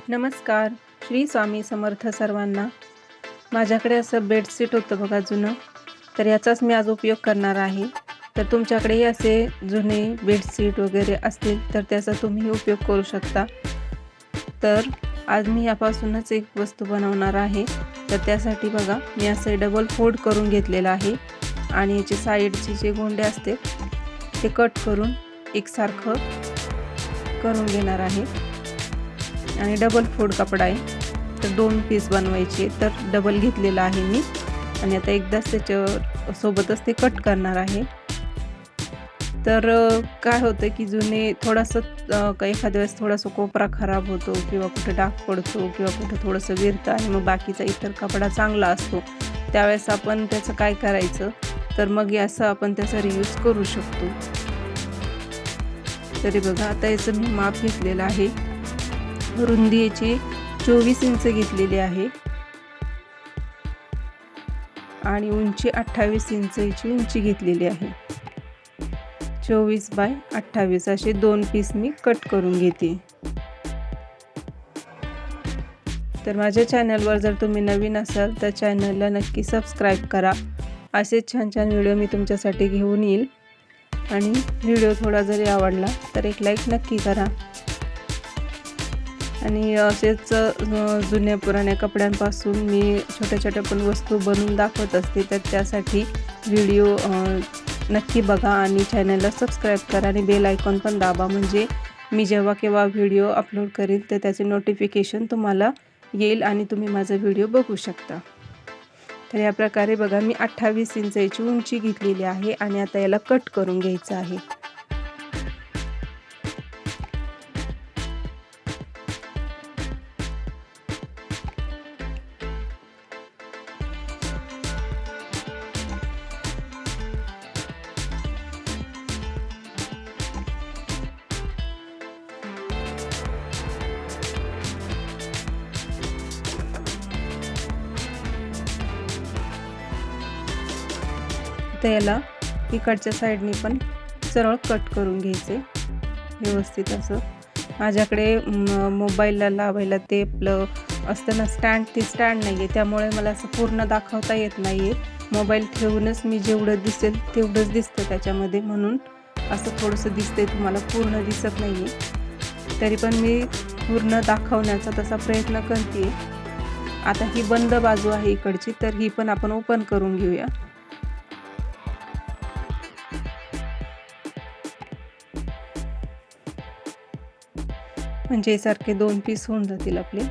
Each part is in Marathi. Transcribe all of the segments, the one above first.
नमस्कार. श्री स्वामी समर्थ सर्वांना. माझ्याकडे असं बेडशीट होतं बघा जुनं. तर याचाच मी आज उपयोग करणार आहे. तर तुमच्याकडेही असे जुने बेडशीट वगैरे असतील तर त्याचा तुम्ही उपयोग करू शकता. तर आज मी यापासूनच एक वस्तू बनवणार आहे. तर त्यासाठी बघा मी असं डबल फोल्ड करून घेतलेलं आहे आणि याचे साईडचे जे गोंडे असते ते कट करून एकसारखं करून घेणार आहे. आणि डबल फोल्ड कपडा आहे, तर 2 पीस बनवायचे, तर डबल घेतलेला आहे मी आणि आता एकदाच त्याच्या सोबतच ते कट करणार आहे. तर काय होतं की जुने थोडंसं एखाद्या वेळेस थोडासा कोपरा खराब होतो किंवा कुठे डाग पडतो किंवा कुठं थोडंसं विरतं आणि मग बाकीचा इतर कपडा चांगला असतो. त्यावेळेस आपण त्याचं काय करायचं, तर मग असं आपण त्याचा रियूज करू शकतो. तरी बघा आता याचं मी माप घेतलेलं आहे. रुंदी याची 24 इंच घेतलेली आहे आणि उंची 28 इंच याची उंची घेतलेली आहे. 24 बाय 28 असे 2 पीस मी कट करून घेते. तर माझ्या चॅनलवर जर तुम्ही नवीन असाल तर चॅनलला नक्की सबस्क्राईब करा. असे छान छान व्हिडिओ मी तुमच्यासाठी घेऊन येईल. आणि व्हिडिओ थोडा जरी आवडला तर एक लाईक नक्की करा. आणि असेच जुन्या पुराण्या कपड्यांपासून मी छोट्या छोट्या पण वस्तू बनवून दाखवत असते. तर त्यासाठी व्हिडिओ नक्की बघा आणि चॅनलला सबस्क्राईब करा आणि बेल आयकॉन पण दाबा, म्हणजे मी जेव्हा केव्हा व्हिडिओ अपलोड करेल तर त्याचे नोटिफिकेशन तुम्हाला येईल आणि तुम्ही माझा व्हिडिओ बघू शकता. तर या प्रकारे बघा मी 28 इंचाची उंची घेतलेली आहे आणि आता याला कट करून घ्यायचं आहे. तर याला इकडच्या साईडनी पण सरळ कट करून घ्यायचे व्यवस्थित असं. माझ्याकडे मोबाईलला लावायला ते आपलं असतं ना स्टँड, ते स्टँड नाही आहे, त्यामुळे मला असं पूर्ण दाखवता येत नाही आहे. मोबाईल ठेवूनच मी जेवढं दिसेल तेवढंच दिसतं त्याच्यामध्ये, म्हणून असं थोडंसं दिसतंय, तुम्हाला पूर्ण दिसत नाही आहे. तरी पण मी पूर्ण दाखवण्याचा तसा प्रयत्न करते. आता ही बंद बाजू आहे इकडची, तर ही पण आपण ओपन करून घेऊया. म्हणजे सारखे 2 पीस होऊन जातील आपले.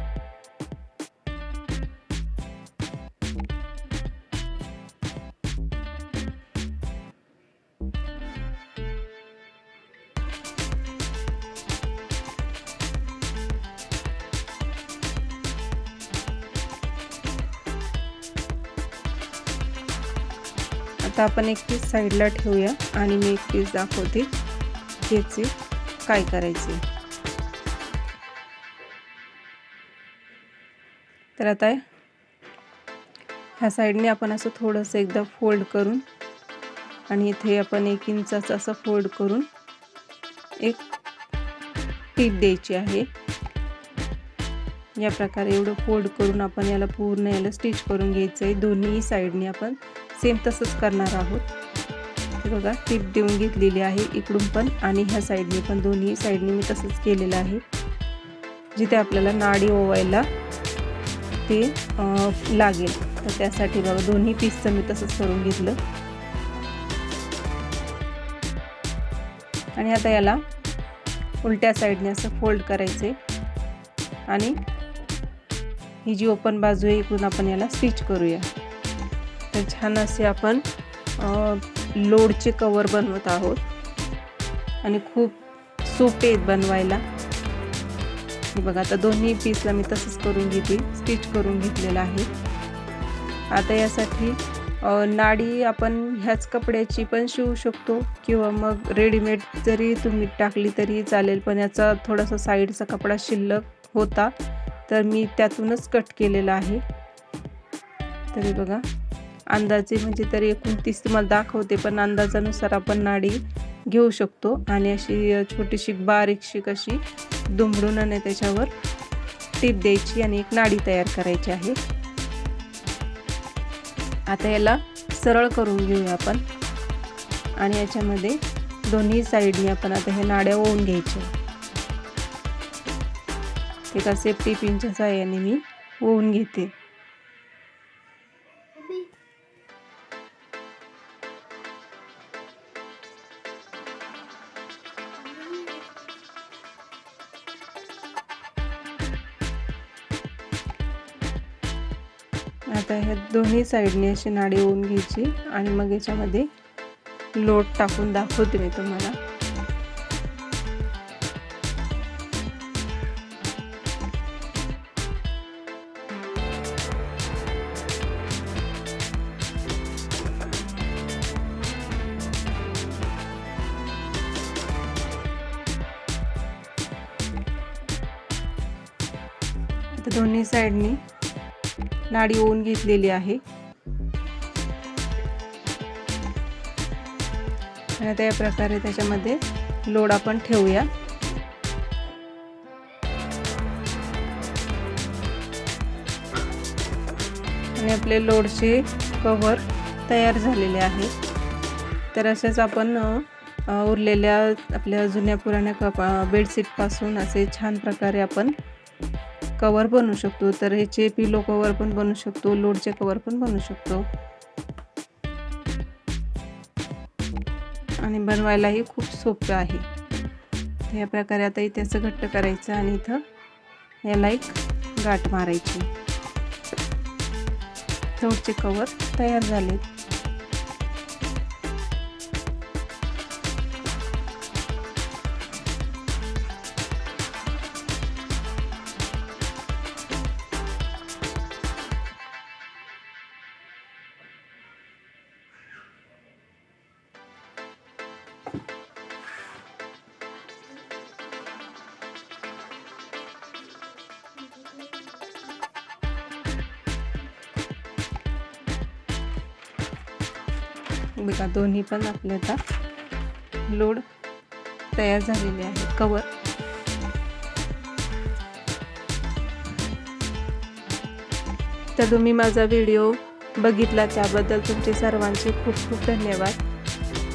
आता आपण एक पीस साईडला ठेवूया आणि मी एक पीस दाखवते याचे काय करायचे. तर आता ह्या साईडने आपण असं थोडंसं एकदा फोल्ड करून आणि इथे आपण 1 इंचाचं असं फोल्ड करून एक टीप द्यायची आहे. या प्रकारे एवढं फोल्ड करून आपण याला पूर्ण याला स्टिच करून घ्यायचं आहे. दोन्ही साईडने आपण सेम तसंच करणार आहोत. हे बघा टीप देऊन घेतलेली आहे इकडून पण आणि ह्या साईडने पण, दोन्ही साईडने मी तसंच केलेलं आहे. जिथे आपल्याला नाडी ओवायला ते लागेल, तर त्यासाठी बघा दोन्ही पीसचं मी तसंच करून घेतलं. आणि आता याला उलट्या साईडने असं फोल्ड करायचे आणि ही जी ओपन बाजू आहे इकडून आपण याला स्टिच करूया. तर छान असे आपण लोडचे कवर बनवत आहोत आणि खूप सोपे आहेत बनवायला. हे बघा आता दोन्ही पीसला मी तसंच करून घेते, स्टिच करून घेतलेलं आहे. आता यासाठी नाडी आपण ह्याच कपड्याची पण शिवू शकतो किंवा मग रेडीमेड जरी तुम्ही टाकली तरी चालेल, पण याचा थोडासा साईडचा कपडा शिल्लक होता तर मी त्यातूनच कट केलेला आहे. तरी बघा अंदाजे म्हणजे तरी 29 तुम्हाला दाखवते, पण अंदाजानुसार आपण नाडी घेऊ शकतो आणि अशी छोटीशी बारीकशी कशी दुमडून आणि त्याच्यावर टीप द्यायची आणि एक नाडी तयार करायची आहे। आता याला सरळ करून घेऊया आपण आणि याच्यामध्ये दोन्ही साईडनी आपण आता हे नाड्या ओवून घ्यायच्या। एका सेफ्टी पिनच्या साहाय्याने मी ओवून घेते। आता ह्या दोन्ही साईडने अशी नाडी ओवून घ्यायची आणि मग याच्यामध्ये लोट टाकून दाखवते मी तुम्हाला। आता दोन्ही साईडनी नाडी ओवून घेतलेली आहे आणि आता या प्रकारे त्याच्यामध्ये लोड आपण ठेवूया। आणि आपले लोडचे कव्हर तयार झालेले आहे। तर असेच आपण उरलेल्या आपल्या जुन्या पुराण्या बेडशीट पासून असे छान प्रकारे आपण कवर बनवू शकतो। तर ह्याचे पिलो कवर पण बनवू शकतो, लोडचे कवर पण बनवू शकतो आणि बनवायलाही खूप सोपं आहे। तर या प्रकारे आता इथे असं घट्ट करायचं आणि इथं याला एक गाठ मारायची। लोडचे कवर तयार झाले। बघा दोन्ही पण आपले आता लोड तयार झालेले आहे कवर। तर तुम्ही माझा व्हिडिओ बघितला त्याबद्दल तुमचे सर्वांचे खूप खूप धन्यवाद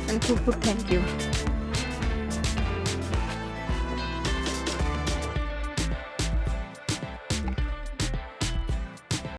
आणि खूप खूप थँक्यू।